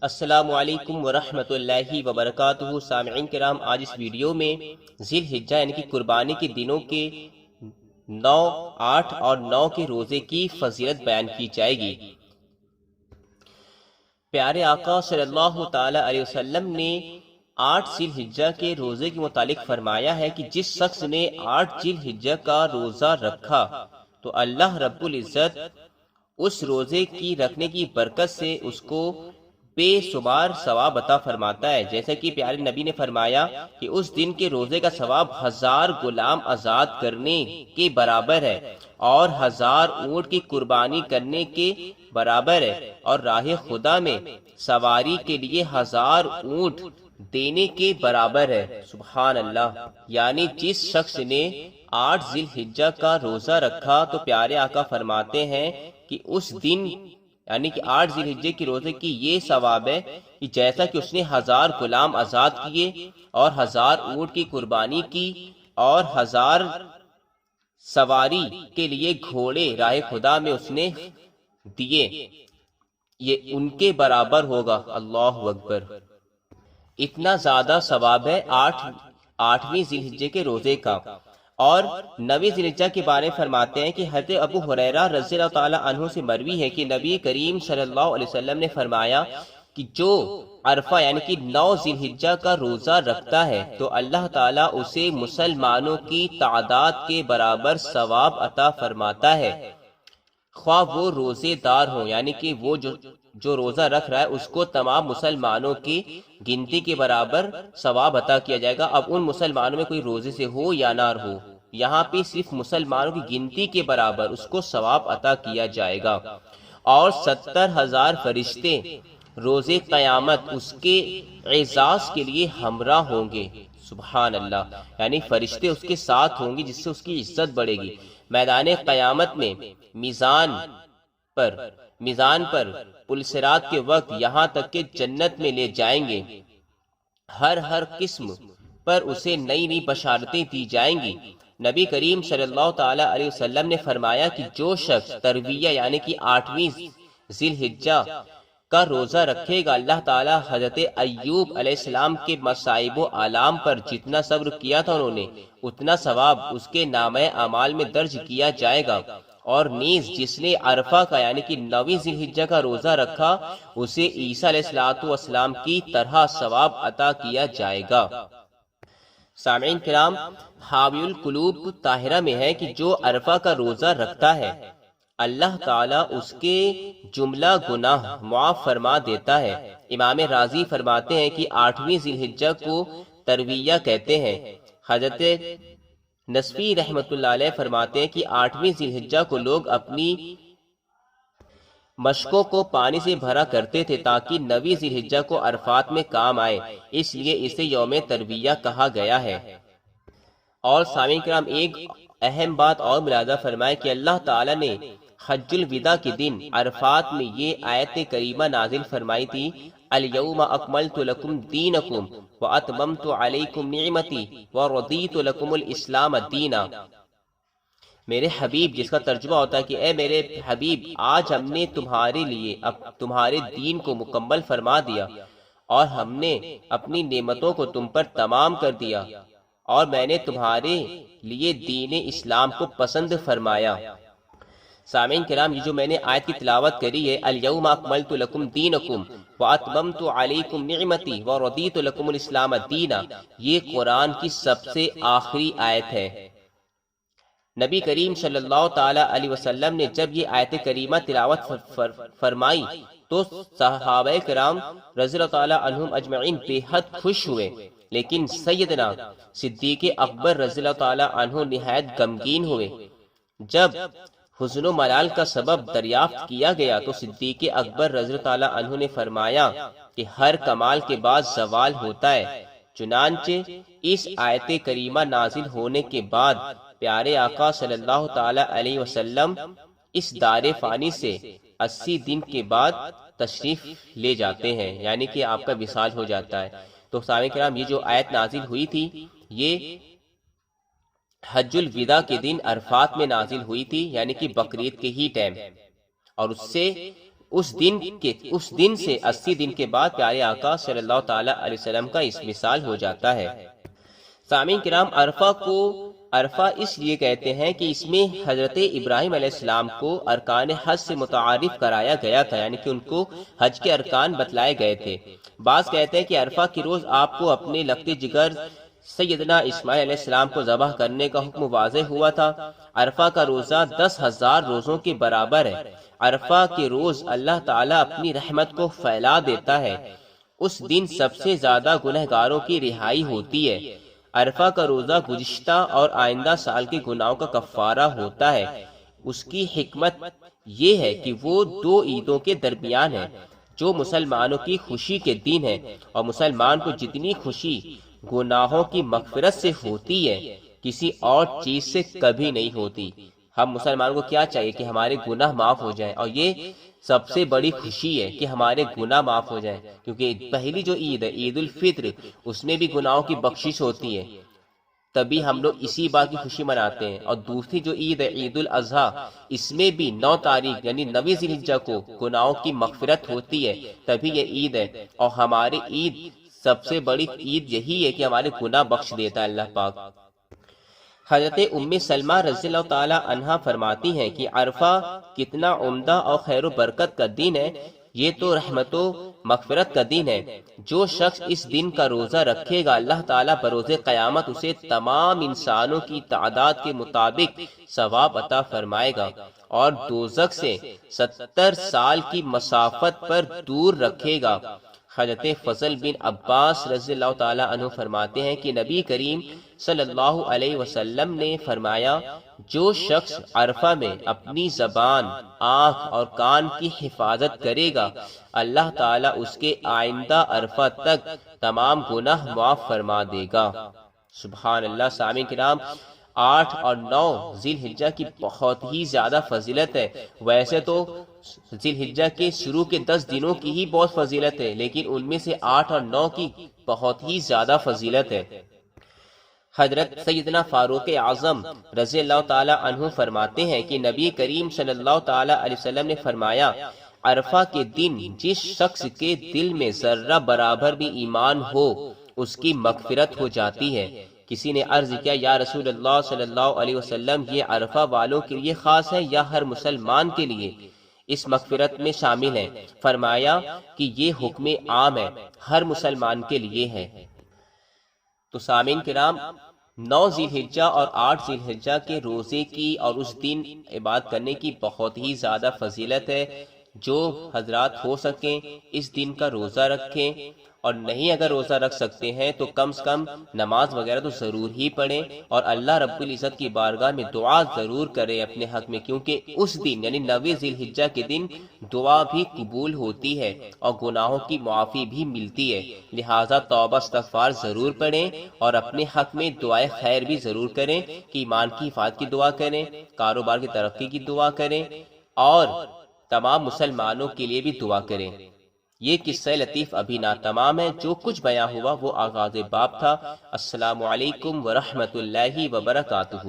السلام علیکم ورحمۃ اللہ وبرکاتہ۔ سامعین کرام، آج اس ویڈیو میں ذی الحجہ یعنی کہ قربانی کے دنوں کے 9، 8 اور 9 کے روزے کی فضیلت بیان کی جائے گی۔ پیارے آقا صلی اللہ تعالی علیہ وسلم نے 8 ذی الحجہ کے روزے کے متعلق فرمایا ہے کہ جس شخص نے 8 ذی الحجہ کا روزہ رکھا تو اللہ رب العزت اس روزے کی رکھنے کی برکت سے اس کو بے شمار ثواب عطا فرماتا ہے، جیسا کہ پیارے نبی نے فرمایا کہ اس دن کے روزے کا ثواب 1000 غلام آزاد کرنے کے برابر ہے اور 1000 اونٹ کی قربانی کرنے کے برابر ہے، اور راہ خدا میں سواری کے لیے 1000 اونٹ دینے کے برابر ہے۔ سبحان اللہ! یعنی جس شخص نے 8 ذی الحجہ کا روزہ رکھا تو پیارے آقا فرماتے ہیں کہ اس دن یعنی کہ 8 ذی الحجہ کے روزے کی یہ ثواب ہے کہ جیسا کہ اس نے 1000 غلام آزاد کیے اور 1000 اونٹ کی قربانی کی اور 1000 سواری کے لیے گھوڑے راہ خدا میں اس نے دیے، یہ ان کے برابر ہوگا۔ اللہ اکبر! اتنا زیادہ ثواب ہے 8ویں ذی الحجہ کے روزے کا۔ اور 9ویں ذی الحجہ کے بارے میں فرماتے ہیں کہ حضرت ابو ہریرہ رضی اللہ تعالی عنہ سے مروی ہے کہ نبی کریم صلی اللہ علیہ وسلم نے فرمایا کہ جو عرفہ یعنی کہ 9 ذی الحجہ کا روزہ رکھتا ہے تو اللہ تعالیٰ اسے مسلمانوں کی تعداد کے برابر ثواب عطا فرماتا ہے، خواہ وہ روزے دار ہوں، یعنی کہ وہ جو روزہ رکھ رہا ہے اس کو تمام مسلمانوں کی گنتی کے برابر ثواب عطا کیا جائے گا، اب ان مسلمانوں میں کوئی روزے سے ہو یا نہ ہو، یہاں پہ صرف مسلمانوں کی گنتی کے برابر اس کو ثواب عطا کیا جائے گا۔ اور 70,000 فرشتے روز قیامت اس کے اعزاز کے لیے ہمراہ ہوں گے۔ سبحان اللہ! یعنی فرشتے اس کے ساتھ ہوں گے جس سے اس کی عزت بڑھے گی۔ میدان قیامت میں میزان پر پل صراط کے وقت یہاں تک کہ جنت میں لے جائیں گے، ہر قسم پر اسے نئی نئی بشارتیں دی جائیں گی۔ نبی کریم صلی اللہ تعالی علیہ وسلم نے فرمایا کہ جو شخص ترویہ یعنی کہ 8ویں ذی الحجہ کا روزہ رکھے گا، اللہ تعالیٰ حضرت ایوب علیہ السلام کے مصائب و آلام پر جتنا صبر کیا تھا انہوں نے اتنا ثواب اس کے نامہ اعمال میں درج کیا جائے گا، اور نیز جس نے عرفہ کا یعنی کہ 9ویں ذی الحجہ کا روزہ رکھا اسے عیسیٰ علیہ السلام کی طرح ثواب عطا کیا جائے گا۔ سامعین کرام، حاوی القلوب طاہرہ میں ہے کہ جو عرفہ کا روزہ رکھتا ہے اللہ تعالیٰ اس کے جملہ گناہ معاف فرما دیتا ہے۔ امام راضی فرماتے ہیں کہ 8ویں ذی الحجہ کو ترویہ کہتے ہیں۔ حضرت نصفی رحمۃ اللہ علیہ فرماتے ہیں کہ 8ویں ذی الحجہ کو لوگ اپنی مشکوں کو پانی سے بھرا کرتے تھے تاکہ 9ویں ذی الحجہ کو عرفات میں کام آئے، اس لیے اسے یوم ترویہ کہا گیا ہے۔ اور سامعین کرام، ایک اہم بات اور ملاحظہ فرمائے کہ اللہ تعالیٰ نے حج الوداع کے دن عرفات میں یہ آیت کریمہ نازل فرمائی تھی، الیوم اکملت لکم دینکم واتممت علیکم نعمتی ورضیت لکم الاسلام دینا۔ میرے حبیب، جس کا ترجمہ ہوتا ہے کہ اے میرے حبیب، آج ہم نے تمہارے لیے تمہارے دین کو مکمل فرما دیا اور ہم نے اپنی نعمتوں کو تم پر تمام کر دیا، اور میں نے تمہارے لیے دین اسلام کو پسند فرمایا۔ سامعین کرام، یہ جو میں نے آیت کی تلاوت کری ہے، الیوم اکملت لکم دینکم واتممت علیکم نعمتی ورضیت لکم الاسلام دینا، یہ قرآن کی سب سے آخری آیت ہے۔ نبی کریم صلی اللہ تعالی علیہ وسلم نے جب یہ آیت کریمہ تلاوت فرمائی تو صحابہ کرام رضی اللہ تعالی عنہم اجمعین بے حد خوش ہوئے، لیکن سیدنا صدیق اکبر رضی اللہ تعالی عنہ نہایت غمگین ہوئے۔ جب حزن و ملال کا سبب دریافت کیا گیا تو صدیق اکبر رضی اللہ تعالی عنہ نے فرمایا کہ ہر کمال کے بعد زوال ہوتا ہے، چنانچہ اس آیت کریمہ نازل ہونے کے بعد پیارے آقا صلی اللہ تعالی علیہ وسلم اس دار فانی سے 80 دن کے بعد تشریف لے جاتے ہیں، یعنی کہ آپ کا وصال ہو جاتا ہے۔ تو سامعین کرام، یہ جو آیت نازل ہوئی تھی یہ حج الوداع کے دن عرفات میں نازل ہوئی تھی، یعنی کہ بقرعید کے ہی ٹائم، اور اس دن سے 80 دن کے بعد پیارے آقا صلی اللہ تعالی علیہ وسلم کا اس مثال ہو جاتا ہے۔ سامعین کرام، عرفہ کو عرفہ اس لیے کہتے ہیں کہ اس میں حضرت ابراہیم علیہ السلام کو ارکان حج سے متعارف کرایا گیا تھا، یعنی کہ ان کو حج کے ارکان بتلائے گئے تھے۔ بعض کہتے ہیں کہ عرفہ کی روز آپ کو اپنے لگتے جگر سیدنا اسماعیل علیہ السلام کو ذبح کرنے کا حکم واضح ہوا تھا۔ عرفہ کا روزہ 10,000 روزوں کے برابر ہے۔ عرفہ کے روز اللہ تعالیٰ اپنی رحمت کو پھیلا دیتا ہے۔ اس دن سب سے زیادہ گنہگاروں کی رہائی ہوتی ہے۔ عرفہ کا روزہ گزشتہ اور آئندہ سال کے گناہوں کا کفارہ ہوتا ہے۔ اس کی حکمت یہ ہے کہ وہ 2 عیدوں کے درمیان ہے، جو مسلمانوں کی خوشی کے دن ہے، اور مسلمان کو جتنی خوشی گناہوں کی مغفرت سے ہوتی ہے، کسی اور چیز سے کبھی نہیں ہوتی۔ ہم مسلمانوں کو کیا چاہیے کہ ہمارے گناہ معاف ہو جائیں، اور یہ سب سے بڑی خوشی ہے کہ ہمارے گناہ معاف ہو جائیں، کیونکہ پہلی جو عید ہے عید الفطر، اس میں بھی گناہوں کی بخشش ہوتی ہے، تبھی ہم لوگ اسی بات کی خوشی مناتے ہیں۔ اور دوسری جو عید ہے عید الاضحیٰ، اس میں بھی 9 تاریخ یعنی 9 ذی الحجہ کو گناہوں کی مغفرت ہوتی ہے، تبھی یہ عید ہے۔ اور ہماری عید سب سے بڑی عید یہی ہے کہ ہمارے گناہ بخش دیتا ہے اللہ پاک۔ حضرت ام سلمہ رضی اللہ تعالی عنہا فرماتی ہیں کہ عرفہ کتنا عمدہ اور خیر و برکت کا دن ہے، یہ تو رحمت و مغفرت کا دن ہے۔ جو شخص اس دن کا روزہ رکھے گا، اللہ تعالیٰ بروز قیامت اسے تمام انسانوں کی تعداد کے مطابق ثواب عطا فرمائے گا، اور دوزخ سے 70 سال کی مسافت پر دور رکھے گا۔ حضرت فضل بن عباس رضی اللہ تعالیٰ عنہ فرماتے ہیں کہ نبی کریم صلی اللہ علیہ وسلم نے فرمایا، جو شخص عرفہ میں اپنی زبان، آنکھ اور کان کی حفاظت کرے گا، اللہ تعالیٰ اس کے آئندہ عرفہ تک تمام گناہ معاف فرما دے گا۔ سبحان اللہ۔ سامعین کرام، 8 اور 9 ذی الحجہ کی بہت ہی زیادہ فضیلت ہے۔ ویسے تو ذی الحجہ کے شروع کے 10 دنوں کی ہی بہت فضیلت ہے، لیکن ان میں سے 8 اور 9 کی بہت ہی زیادہ فضیلت ہے۔ حضرت سیدنا فاروق اعظم رضی اللہ تعالی عنہ فرماتے ہیں کہ نبی کریم صلی اللہ تعالی علیہ وسلم نے فرمایا، عرفہ کے دن جس شخص کے دل میں ذرہ برابر بھی ایمان ہو، اس کی مغفرت ہو جاتی ہے۔ کسی نے عرض کیا، یا رسول اللہ صلی اللہ علیہ وسلم، یہ عرفہ والوں کے لیے خاص ہے یا ہر مسلمان کے لیے اس مغفرت میں شامل ہے؟ فرمایا کہ یہ حکم عام ہے، ہر مسلمان کے لیے ہے۔ تو سامعین کرام، 9 ذی الحجہ اور 8 ذی الحجہ کے روزے کی اور اس دن عبادت کرنے کی بہت ہی زیادہ فضیلت ہے۔ جو حضرات ہو سکیں اس دن کا روزہ رکھیں، اور نہیں اگر روزہ رکھ سکتے ہیں تو کم سے کم نماز وغیرہ تو ضرور ہی پڑھیں، اور اللہ رب العزت کی بارگاہ میں دعا ضرور کریں اپنے حق میں، کیونکہ اس دن یعنی 9 ذی الحجہ کے دن دعا بھی قبول ہوتی ہے اور گناہوں کی معافی بھی ملتی ہے۔ لہٰذا توبہ استغفار ضرور پڑھیں، اور اپنے حق میں دعائے خیر بھی ضرور کریں کہ ایمان کی حفاظت کی دعا کریں، کاروبار کی ترقی کی دعا کریں، اور تمام مسلمانوں کے لیے بھی دعا کریں۔ یہ قصہ لطیف ابھی نہ تمام ہے، جو کچھ بیان ہوا وہ آغاز باب تھا۔ السلام علیکم ورحمۃ اللہ وبرکاتہ۔